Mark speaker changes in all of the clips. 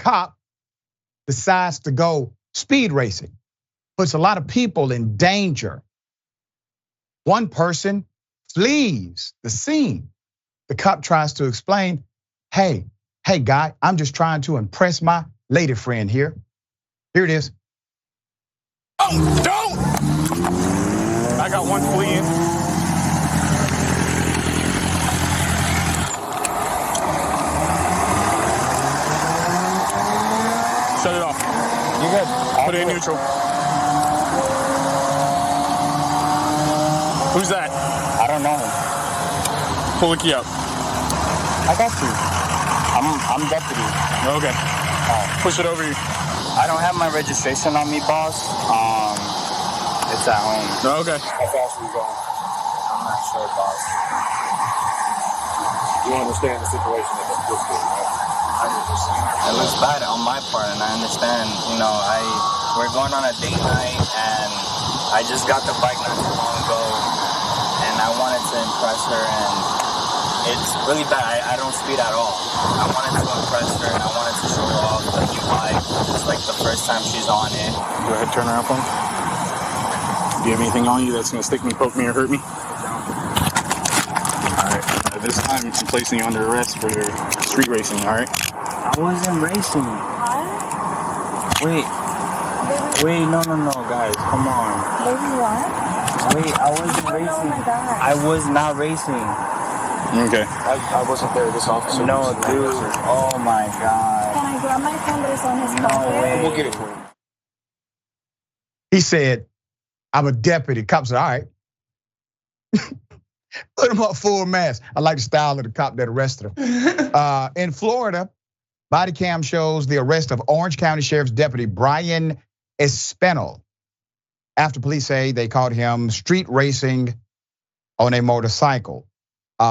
Speaker 1: cop decides to go speed racing, puts a lot of people in danger. One person flees the scene. The cop tries to explain, hey guy, I'm just trying to impress my lady friend here. Here it is.
Speaker 2: Oh, don't! I got one fleeing. Shut it off.
Speaker 3: You're good.
Speaker 2: Put it in neutral. Who's that?
Speaker 3: I don't know him.
Speaker 2: Pull the key out.
Speaker 3: I got you. I'm deputy.
Speaker 2: Okay. Push it over here.
Speaker 3: I don't have my registration on me, boss. It's at home.
Speaker 2: Okay.
Speaker 3: How fast are you going? I'm not sure, boss.
Speaker 4: You understand the situation that this is, right?
Speaker 3: 100%. It looks bad on my part, and I understand. You know, we're going on a date night, and I just got the bike not too long ago, and I wanted to impress her, and it's really bad. I don't speed at all. I wanted to impress her, and I wanted to show her off the new bike. It's like the first time she's on it.
Speaker 2: Go ahead, turn around for me. Do you have anything on you that's gonna stick me, poke me, or hurt me? All right. At this time, I'm placing you under arrest for your street racing. All right.
Speaker 3: I wasn't racing.
Speaker 5: What?
Speaker 3: Wait, no, guys, come on.
Speaker 5: Baby, what?
Speaker 3: Wait, I wasn't racing.
Speaker 5: my God.
Speaker 3: I was not racing.
Speaker 2: Okay.
Speaker 4: I wasn't there. This officer.
Speaker 3: No,
Speaker 4: was
Speaker 3: dude. Oh my God.
Speaker 5: Can I grab my phone that is on his
Speaker 3: No
Speaker 5: pocket?
Speaker 3: way.
Speaker 4: We'll get it for you.
Speaker 1: He said, I'm a deputy. Cop said, all right. Put him up full mask. I like the style of the cop that arrested him. In Florida, body cam shows the arrest of Orange County Sheriff's Deputy Brian Espinal after police say they caught him street racing on a motorcycle.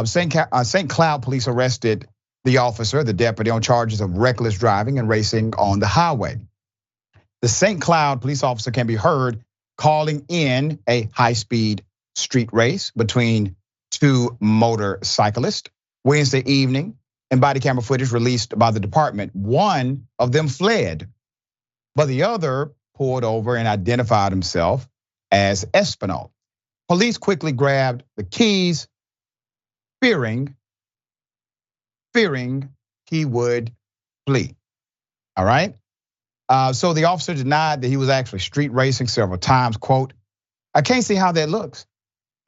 Speaker 1: St. Cloud police arrested the officer, the deputy, on charges of reckless driving and racing on the highway. The St. Cloud police officer can be heard calling in a high-speed street race between two motorcyclists Wednesday evening, and body camera footage released by the department. One of them fled, but the other pulled over and identified himself as Espinal. Police quickly grabbed the keys, fearing he would flee. All right. So the officer denied that he was actually street racing several times. Quote, I can't see how that looks.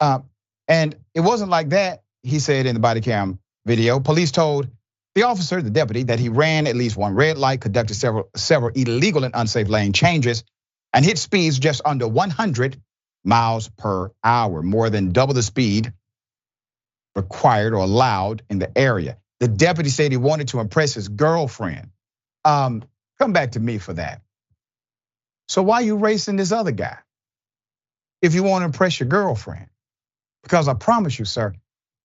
Speaker 1: And it wasn't like that, he said in the body cam video. Police told the officer, the deputy, that he ran at least one red light, conducted several illegal and unsafe lane changes, and hit speeds just under 100 miles per hour, more than double the speed required or allowed in the area. The deputy said he wanted to impress his girlfriend. Come back to me for that. So why are you racing this other guy if you want to impress your girlfriend? Because I promise you, sir,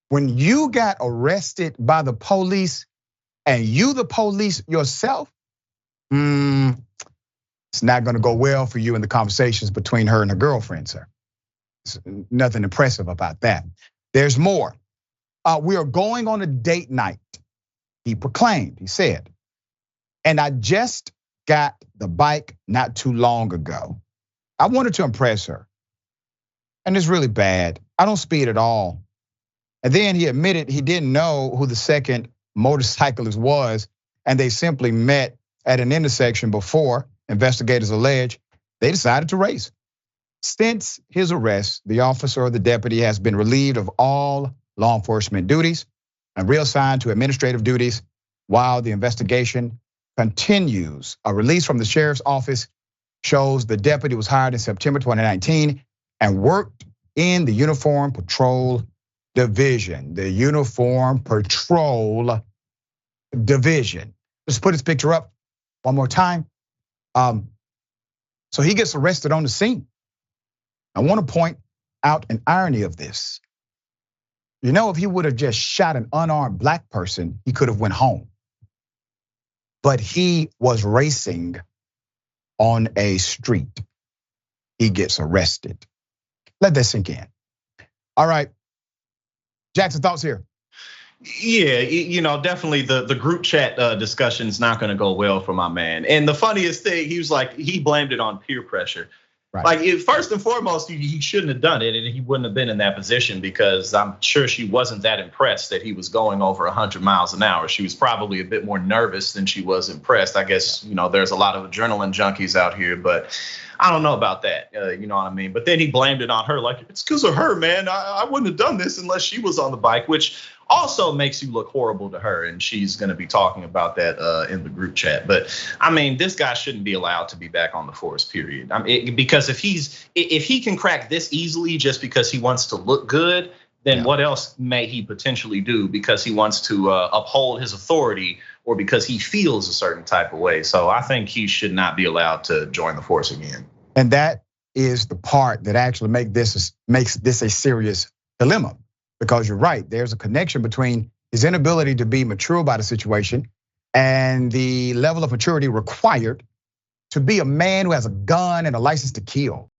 Speaker 1: when you got arrested by the police and you the police yourself, it's not gonna go well for you in the conversations between her and her girlfriend, sir. There's nothing impressive about that. There's more. We are going on a date night, he proclaimed, he said. And I just got the bike not too long ago. I wanted to impress her. And it's really bad. I don't speed at all. And then he admitted he didn't know who the second motorcyclist was, and they simply met at an intersection before, investigators allege, they decided to race. Since his arrest, the officer or the deputy has been relieved of all law enforcement duties and reassigned to administrative duties while the investigation continues. A release from the sheriff's office shows the deputy was hired in September 2019 and worked in the Uniform Patrol Division. The Uniform Patrol Division. Let's put his picture up one more time. So he gets arrested on the scene. I want to point out an irony of this. You know, if he would have just shot an unarmed black person, he could have went home. But he was racing on a street. He gets arrested. Let that sink in. All right, Jackson, thoughts here?
Speaker 6: Yeah, definitely the group chat discussion is not going to go well for my man. And the funniest thing, he was like, he blamed it on peer pressure. Right. Like, first and foremost, he shouldn't have done it, and he wouldn't have been in that position because I'm sure she wasn't that impressed that he was going over 100 miles an hour. She was probably a bit more nervous than she was impressed. I guess, there's a lot of adrenaline junkies out here, but I don't know about that. You know what I mean? But then he blamed it on her, like, it's because of her, man. I wouldn't have done this unless she was on the bike, which also makes you look horrible to her, and she's going to be talking about that in the group chat. But I mean, this guy shouldn't be allowed to be back on the force, period. Because if he can crack this easily just because he wants to look good, then what else may he potentially do because he wants to uphold his authority or because he feels a certain type of way? So I think he should not be allowed to join the force again.
Speaker 1: And that is the part that actually makes this a serious dilemma. Because you're right, there's a connection between his inability to be mature about a situation and the level of maturity required to be a man who has a gun and a license to kill.